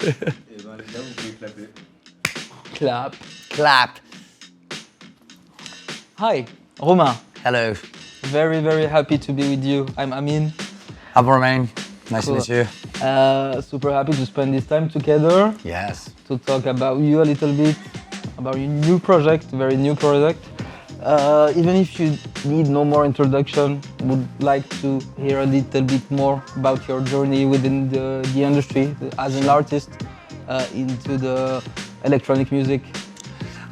Et ben les gars, vous pouvez clapper. Clap. Clap. Hi, Romain. Hello. Very, very happy to be with you. I'm Amine. I'm Romain. Nice Cool. to meet you. Super happy to spend this time together Yes. to talk about you a little bit, about your new project, very new project. Even if you need no more introduction, would like to hear a little bit more about your journey within the industry as an artist into the electronic music.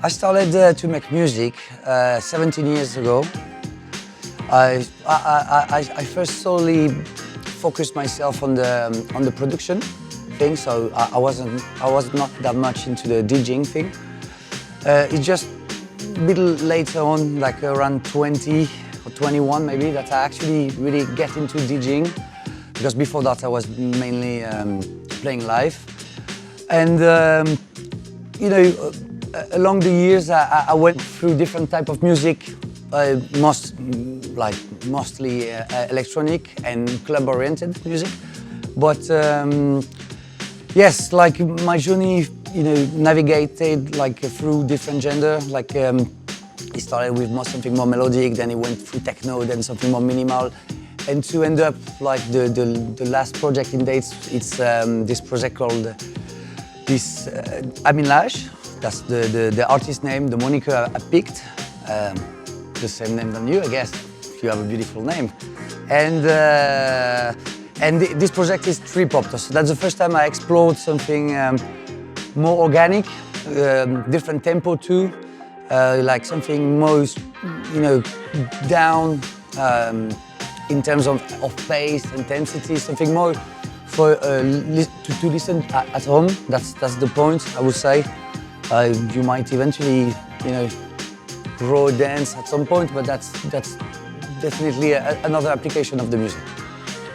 I started to make music 17 years ago. I first solely focused myself on the production thing, so I was not that much into the DJing thing. It's just a little later on, like around 20 or 21 maybe, that I actually really get into DJing, because before that I was mainly playing live. And you know, along the years I went through different type of music, mostly electronic and club-oriented music. But yes, like my journey, you know, navigated like through different gender. Like it started with something more melodic, then it went through techno, then something more minimal, and to end up like the last project in dates. It's this project called Amine Laje. That's the artist name, the moniker I picked. The same name than you, I guess. You have a beautiful name. And this project is trip-hop. So that's the first time I explored something more organic, different tempo too, like something most, you know, down in terms of pace, intensity, something more for to listen at home. That's the point, I would say. You might eventually, you know, raw dance at some point, but that's definitely another application of the music.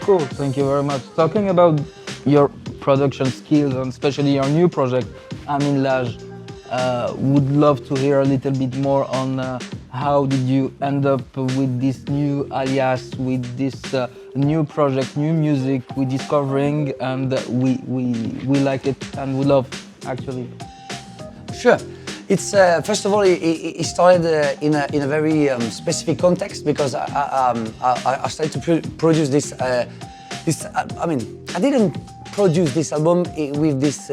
Cool, thank you very much. Talking about your production skills and especially your new project, Amine Laje, would love to hear a little bit more on how did you end up with this new alias, with this new project, new music we're discovering, and we like it and we love actually. Sure. It's first of all, it started in a very specific context, because I started to produce this. I mean, I didn't produce this album with this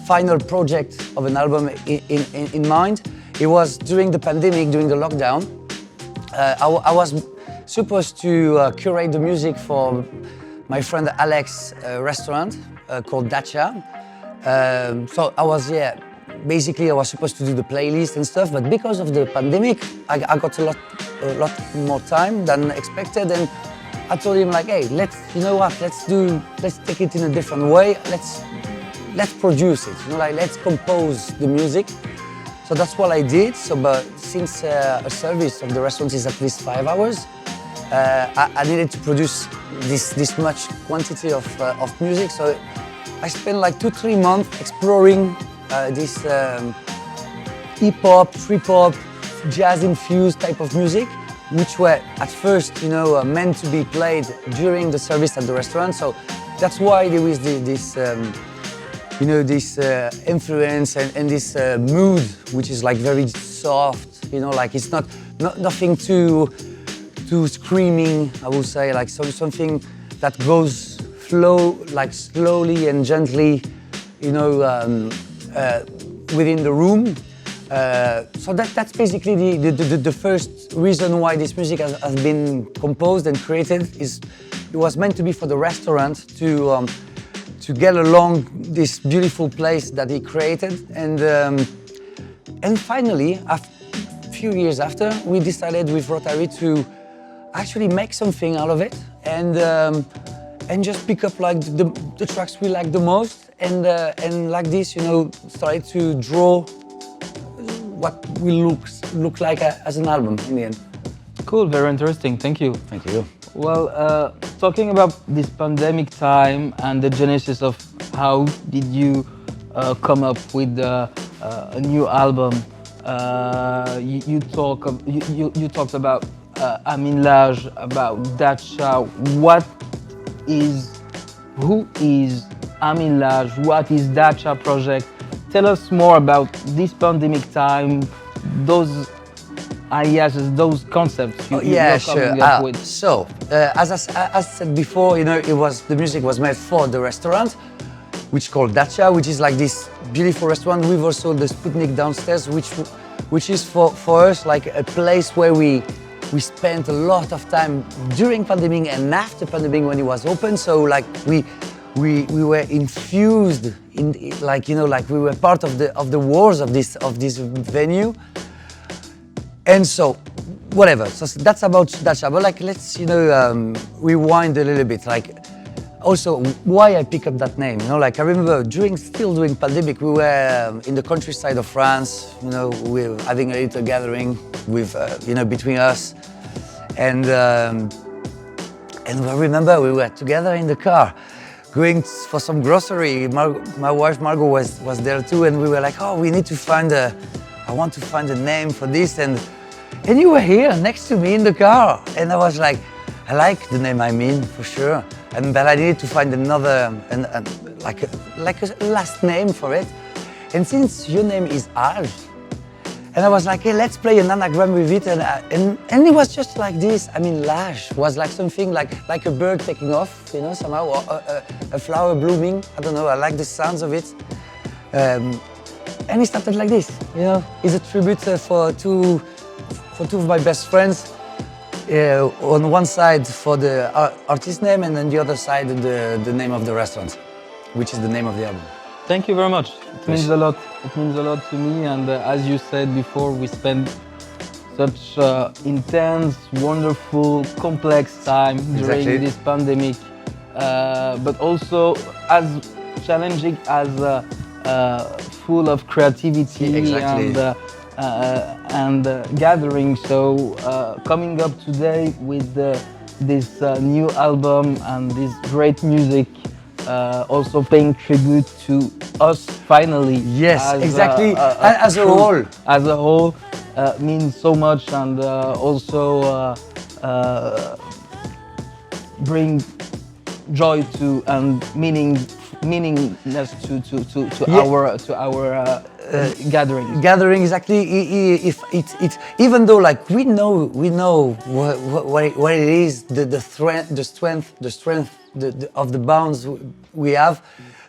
final project of an album in mind. It was during the pandemic, during the lockdown. I was supposed to curate the music for my friend Alex's restaurant called Dacha. So I was, yeah. Basically, I was supposed to do the playlist and stuff, but because of the pandemic, I got a lot more time than expected, and I told him like, hey, you know what, let's take it in a different way. Let's produce it. You know, like let's compose the music. So that's what I did. So, but since a service of the restaurant is at least 5 hours, I needed to produce this much quantity of music. So I spent like 2-3 months exploring this hip-hop, trip-hop, jazz-infused type of music, which were at first, you know, meant to be played during the service at the restaurant. So that's why there was this, you know, this influence and this mood, which is like very soft. You know, like it's nothing too screaming. I would say like something that goes slowly and gently, you know. Within the room. So that's basically the first reason why this music has been composed and created. It was meant to be for the restaurant to get along this beautiful place that he created, and finally, a few years after, we decided with Rotary to actually make something out of it and just pick up like the tracks we like the most. And like this, you know, started to draw what will look like as an album in the end. Cool, very interesting. Thank you. Thank you. Well, talking about this pandemic time and the genesis of how did you come up with a new album, you talked about Amine Laje, about Dacha. Who is Amine Laje? What is Dacha project? Tell us more about this pandemic time, those ideas, those concepts Yeah, you're sure. coming up with. So, as I said before, you know, the music was made for the restaurant, which is called Dacha, which is like this beautiful restaurant with also the Sputnik downstairs, which is for us like a place where we spent a lot of time during pandemic and after pandemic when it was open. So like we were infused in, like, you know, like we were part of the walls of this venue. And so, whatever. So that's about Dacha. But like, let's, you know, rewind a little bit. Like, also why I pick up that name. You know, like I remember still during pandemic, we were in the countryside of France. You know, we were having a little gathering with, you know, between us, and I remember we were together in the car, going for some grocery. My wife Margot was there too, and we were like, oh, we need to find I want to find a name for this, and you were here next to me in the car, and I was like, I like the name Amine for sure, but I needed to find another, like a last name for it. And since your name is Aj, and I was like, hey, let's play an anagram with it, and it was just like this. I mean, Laje was like something like a bird taking off, you know, somehow, or a flower blooming. I don't know. I like the sounds of it. And it started like this, you know. It's a tribute for two of my best friends. On one side for the artist name, and on the other side the name of the restaurant, which is the name of the album. Thank you very much. It means a lot. It means a lot to me. And as you said before, we spent such intense, wonderful, complex time during this pandemic, but also as challenging as full of creativity and gathering. So coming up today with this new album and this great music, also paying tribute to us finally. Yes, exactly. As a whole. As a whole means so much, and also bring joy to and meaningness to our gathering. Exactly. If it even though like we know what it is, the strength of the bounds we have,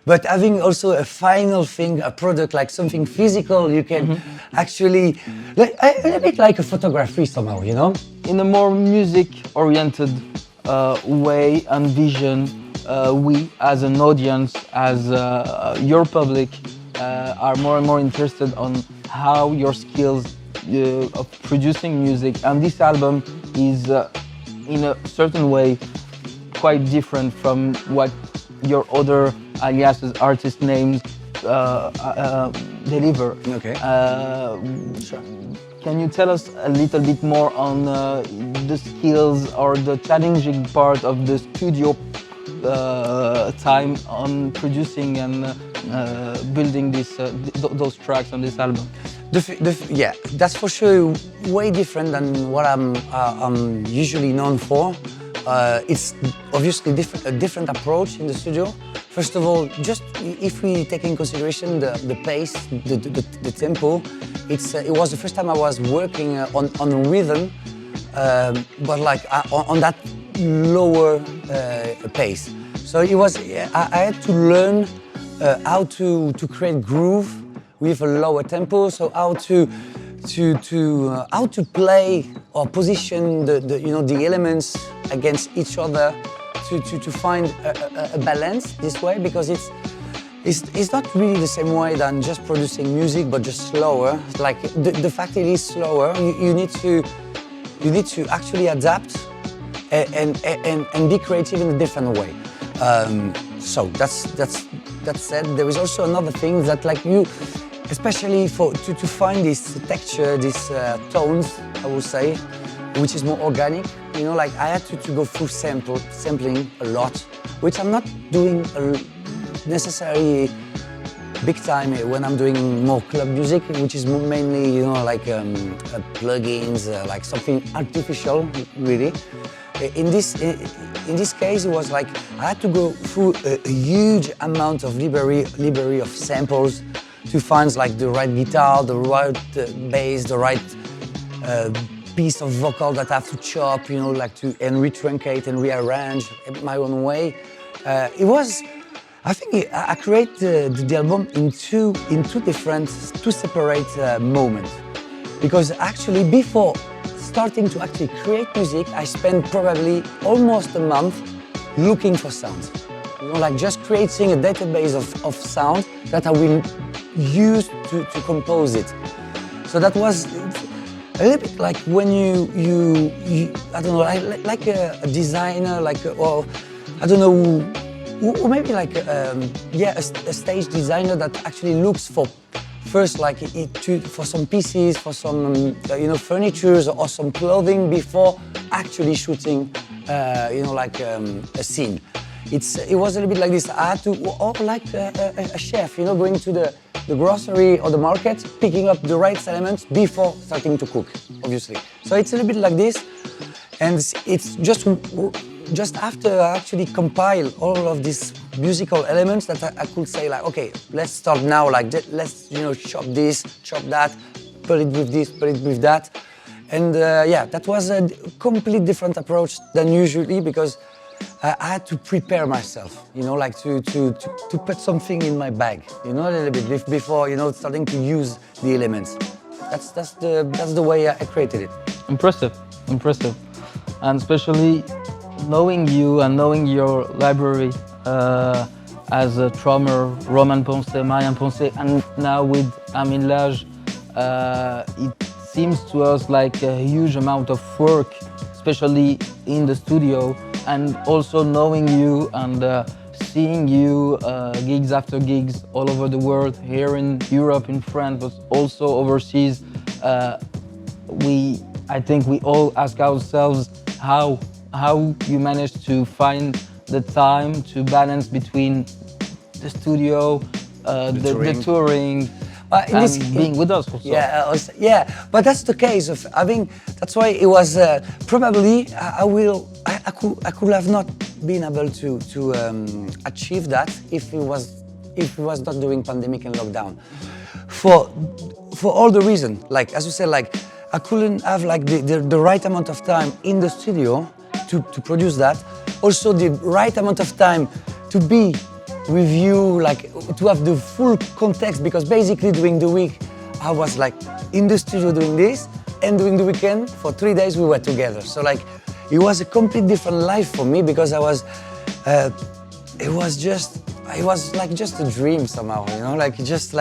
but having also a final thing, a product, like something physical, you can actually a bit like a photography somehow, you know, in a more music-oriented way and vision. We, as an audience, as your public, are more and more interested on how your skills of producing music, and this album is in a certain way quite different from what your other aliases, artist names deliver. Okay. Sure. Can you tell us a little bit more on the skills or the challenging part of the studio time on producing and building those tracks on this album? Yeah, that's for sure way different than what I'm usually known for. It's obviously a different approach in the studio. First of all, just if we take in consideration the pace, the tempo, it was the first time I was working on rhythm, but like on that lower pace. So it was, I had to learn how to create groove with a lower tempo. So how to play or position the elements against each other to find a balance this way, because it's not really the same way than just producing music, but just slower. Like the fact it is slower, you need to actually adapt and be creative in a different way. So that said, there is also another thing that, like, you, especially to find this texture, these tones, I would say, which is more organic. You know, like I had to go through sampling a lot, which I'm not doing necessarily big time when I'm doing more club music, which is mainly, you know, like plugins, like something artificial, really. In this case, it was like I had to go through a huge amount of library of samples to find like the right guitar, the right bass, the right piece of vocal that I have to chop, you know, like and retruncate and rearrange my own way. I think I created the album in two separate moments. Because actually, before starting to actually create music, I spent probably almost a month looking for sounds. You know, like just creating a database of sound that I will use to compose it. So that was a little bit like when you I don't know, like a designer, or I don't know, or maybe like a stage designer that actually looks for first for some pieces, for some you know, furnitures or some clothing before actually shooting you know, like a scene. It was a little bit like this. I had to, or like a chef, you know, going to the grocery or the market, picking up the right elements before starting to cook, obviously. So it's a little bit like this, and it's just after I actually compile all of these musical elements that I could say like, okay, let's start now, like let's, you know, chop this, chop that, put it with this, put it with that. And yeah, that was a completely different approach than usually, because I had to prepare myself, you know, like to put something in my bag, you know, a little bit before, you know, starting to use the elements. That's the way I created it. Impressive, impressive. And especially knowing you and knowing your library as a Traumer, Roman Ponce, Marian Ponce, and now with Amine Laje, it seems to us like a huge amount of work, especially in the studio, and also knowing you and seeing you gigs after gigs all over the world, here in Europe, in France, but also overseas. I think we all ask ourselves how you manage to find the time to balance between the studio, the touring, and being with us also. Yeah, but that's the case of having. That's why it was probably I could have not been able to achieve that if it was not during pandemic and lockdown. For all the reasons, like as you said, like I couldn't have like the right amount of time in the studio to produce that. Also the right amount of time to be with you, like to have the full context, because basically during the week I was like in the studio doing this, and during the weekend for 3 days we were together. So like it was a complete different life for me, because it was like just a dream somehow, you know, like you just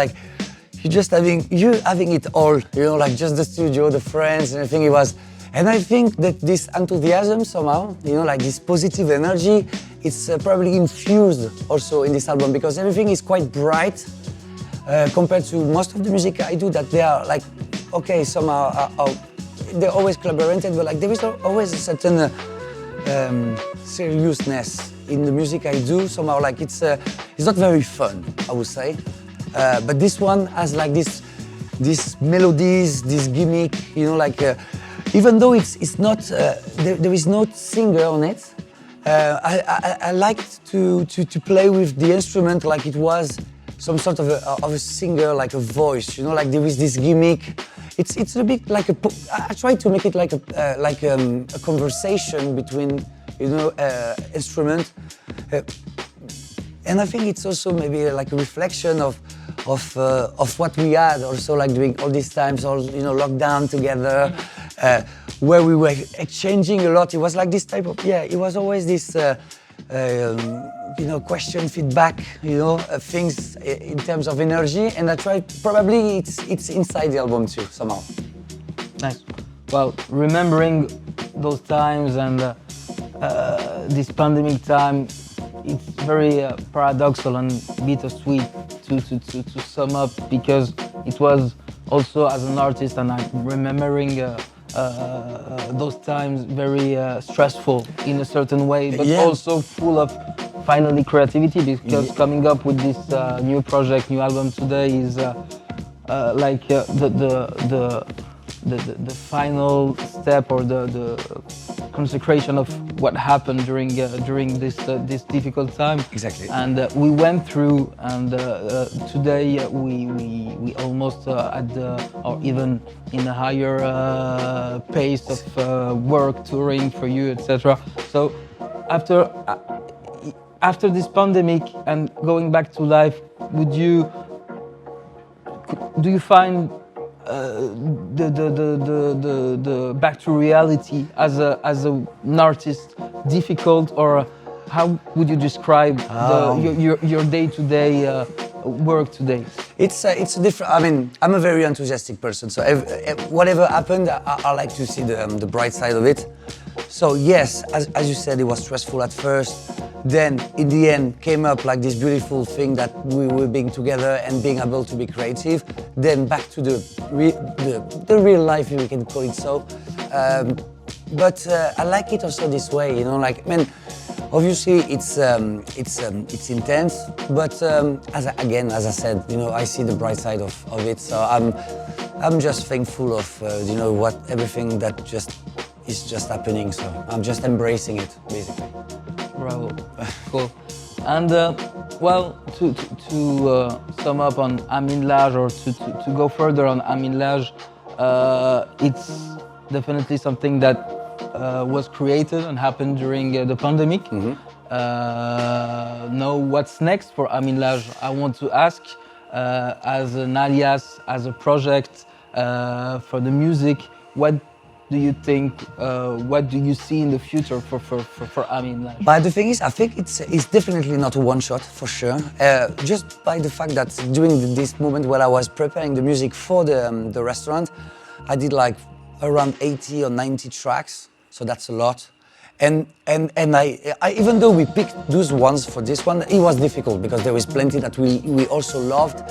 having it all, you know, like just the studio, the friends, and everything. It was. And I think that this enthusiasm somehow, you know, like this positive energy, it's probably infused also in this album, because everything is quite bright compared to most of the music I do, that they are like, okay, somehow they're always collaborated, but like there is always a certain seriousness in the music I do. Somehow like it's not very fun, I would say. But this one has like these melodies, this gimmick, you know, like even though it's not there is no singer on it, I liked to play with the instrument like it was some sort of a singer, like a voice, you know, like there is this gimmick. It's a bit like I try to make it like a conversation between, you know, instrument. And I think it's also maybe like a reflection of what we had also, like during all these times, all, you know, lockdown together, where we were exchanging a lot. It was like this type of, it was always this, you know, question, feedback, you know, things in terms of energy. And I tried, probably it's inside the album too, somehow. Nice. Well, remembering those times and this pandemic time, it's very paradoxical and bittersweet to sum up, because it was also as an artist, and I'm remembering those times very stressful in a certain way, but also full of finally creativity, because coming up with this new project, new album today is like the final step, or consecration of what happened during this difficult time. Exactly. And we went through, and today we almost at the, or even in a higher pace of work, touring for you, etc. So after this pandemic and going back to life, do you find the back to reality as an artist difficult, or how would you describe your day-to-day work today? It's a different. I mean, I'm a very enthusiastic person, so whatever happened, I like to see the bright side of it. So yes, as you said, it was stressful at first. Then, in the end, came up like this beautiful thing that we were being together and being able to be creative. Then back to the real life, if we can call it so. But I like it also this way, you know. Like, I mean, obviously it's intense, but as I said, you know, I see the bright side of it. So I'm just thankful of you know everything that is just happening. So I'm just embracing it, basically. Bravo, cool. And well, to sum up on Amine Laje, or to go further on Amine Laje, it's definitely something that was created and happened during the pandemic. Mm-hmm. Now, what's next for Amine Laje? I want to ask, as an alias, as a project for the music, what do you think? What do you see in the future for Amine Laje? But the thing is, I think it's definitely not a one shot, for sure. Just by the fact that during this moment when I was preparing the music for the restaurant, I did like around 80 or 90 tracks, so that's a lot. And I even though we picked those ones for this one, it was difficult because there was plenty that we also loved.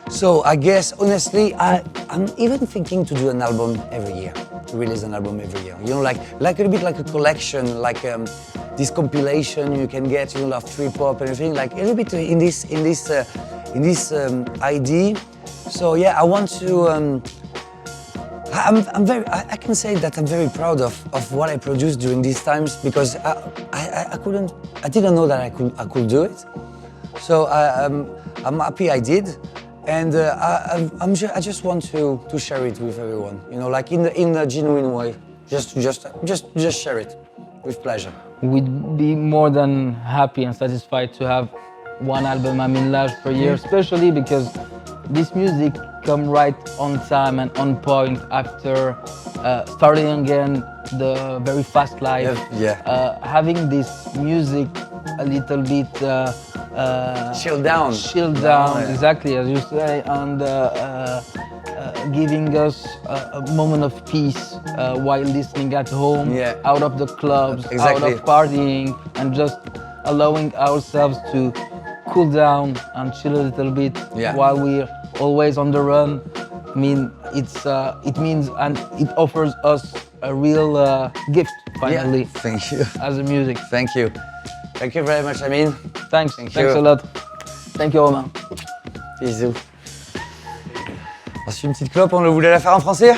So I guess, honestly, I'm even thinking to do an album every year, to release an album every year. You know, like a little bit like a collection, like this compilation you can get, you know, of trip hop and everything, like a little bit in this idea. So yeah, I want to. I can say that I'm very proud of what I produced during these times, because I didn't know that I could do it. So I'm happy I did. And I just want to share it with everyone, you know, like in a genuine way. Just share it with pleasure. We'd be more than happy and satisfied to have one album Amine Laje per year, especially because this music come right on time and on point after starting again the very fast life. Yeah. Having this music a little bit Chill down. Yeah. Exactly as you say, and giving us a moment of peace while listening at home, out of the clubs, out of partying, and just allowing ourselves to cool down and chill a little bit while we're always on the run. I mean, it means, and it offers us a real gift finally. Yeah. Thank you. As a music. Thank you. Thank you very much, Amine. Thanks a lot. Thank you, Romain. Bisous. On se fait une petite clope, on voulait la faire en français?